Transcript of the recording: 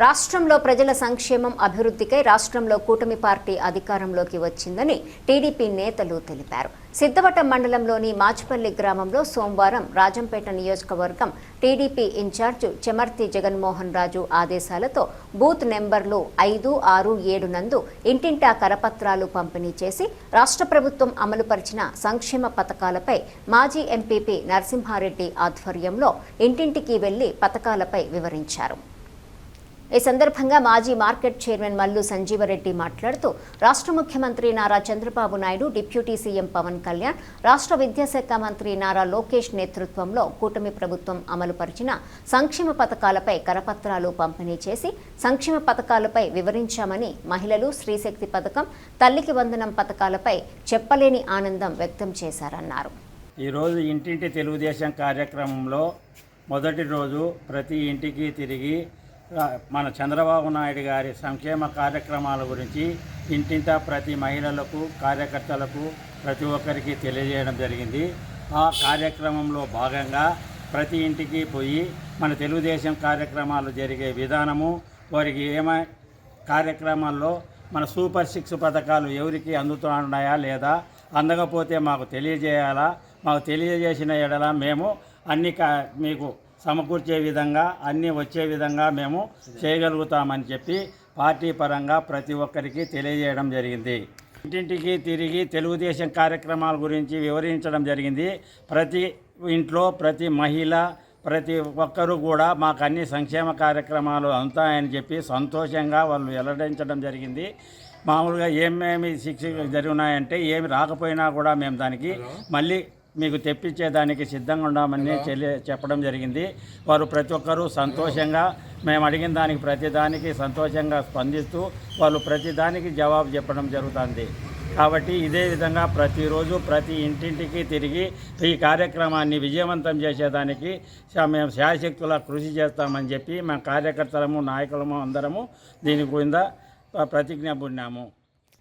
రాష్ట్రంలో ప్రజల సంక్షేమం అభివృద్ధికై రాష్ట్రంలో కూటమి పార్టీ అధికారంలోకి వచ్చిందని టీడీపీ నేతలు తెలిపారు. సిద్ధవటం మండలంలోని మాచిపల్లి గ్రామంలో సోమవారం రాజంపేట నియోజకవర్గం టీడీపీ ఇన్ఛార్జ్ చెమర్తి జగన్మోహన్ రాజు ఆదేశాలతో బూత్ నెంబర్లు 5, 6, 7 నందు ఇంటింటా కరపత్రాలు పంపిణీ చేసి రాష్ట్ర ప్రభుత్వం అమలుపరిచిన సంక్షేమ పథకాలపై మాజీ ఎంపీపీ నరసింహారెడ్డి ఆధ్వర్యంలో ఇంటింటికి వెళ్లి పథకాలపై వివరించారు. ఈ సందర్భంగా మాజీ మార్కెట్ చైర్మన్ మల్లు సంజీవరెడ్డి మాట్లాడుతూ రాష్ట్ర ముఖ్యమంత్రి నారా చంద్రబాబు నాయుడు, డిప్యూటీ సీఎం పవన్ కళ్యాణ్, రాష్ట్ర విద్యాశాఖ మంత్రి నారా లోకేష్ నేతృత్వంలో కూటమి ప్రభుత్వం అమలుపరిచిన సంక్షేమ పథకాలపై కరపత్రాలు పంపిణీ చేసి సంక్షేమ పథకాలపై వివరించామని, మహిళలు శ్రీశక్తి పథకం, తల్లికి వందనం పథకాలపై చెప్పలేని ఆనందం వ్యక్తం చేశారన్నారు. ఈరోజు ఇంటింటి తెలుగుదేశం కార్యక్రమంలో మొదటి రోజు ప్రతి ఇంటికి తిరిగి మన చంద్రబాబు నాయుడు గారి సంక్షేమ కార్యక్రమాల గురించి ఇంటింటా ప్రతి మహిళలకు, కార్యకర్తలకు, ప్రతి ఒక్కరికి తెలియజేయడం జరిగింది. ఆ కార్యక్రమంలో భాగంగా ప్రతి ఇంటికి పోయి మన తెలుగుదేశం కార్యక్రమాలు జరిగే విధానము, వారికి కార్యక్రమాల్లో మన సూపర్ 6 పథకాలు ఎవరికి అందుతున్నాయా లేదా, అందకపోతే మాకు తెలియజేయాలా, మాకు తెలియజేసిన ఎడల మేము అన్ని మీకు సమకూర్చే విధంగా అన్నీ వచ్చే విధంగా మేము చేయగలుగుతామని చెప్పి పార్టీ పరంగా ప్రతి ఒక్కరికి తెలియజేయడం జరిగింది. ఇంటింటికి తిరిగి తెలుగుదేశం కార్యక్రమాల గురించి వివరించడం జరిగింది. ప్రతి ఇంట్లో ప్రతి మహిళ, ప్రతి ఒక్కరూ కూడా మాకు అన్ని సంక్షేమ కార్యక్రమాలు అందుతాయని చెప్పి సంతోషంగా వాళ్ళు వెల్లడించడం జరిగింది. మామూలుగా ఏమేమి శిక్ష జరిగినాయంటే ఏమి రాకపోయినా కూడా మేము దానికి మళ్ళీ మీకు తెప్పించేదానికి సిద్ధంగా ఉన్నామని చెప్పడం జరిగింది. వారు ప్రతి ఒక్కరూ సంతోషంగా మేము అడిగిన దానికి ప్రతిదానికి సంతోషంగా స్పందిస్తూ వాళ్ళు ప్రతిదానికి జవాబు చెప్పడం జరుగుతుంది. కాబట్టి ఇదే విధంగా ప్రతిరోజు ప్రతి ఇంటింటికి తిరిగి ఈ కార్యక్రమాన్ని విజయవంతం చేసేదానికి మేము శాయశక్తులా కృషి చేస్తామని చెప్పి మేము కార్యకర్తలము, నాయకులము అందరము దీని కింద ప్రతిజ్ఞ పూన్నాము.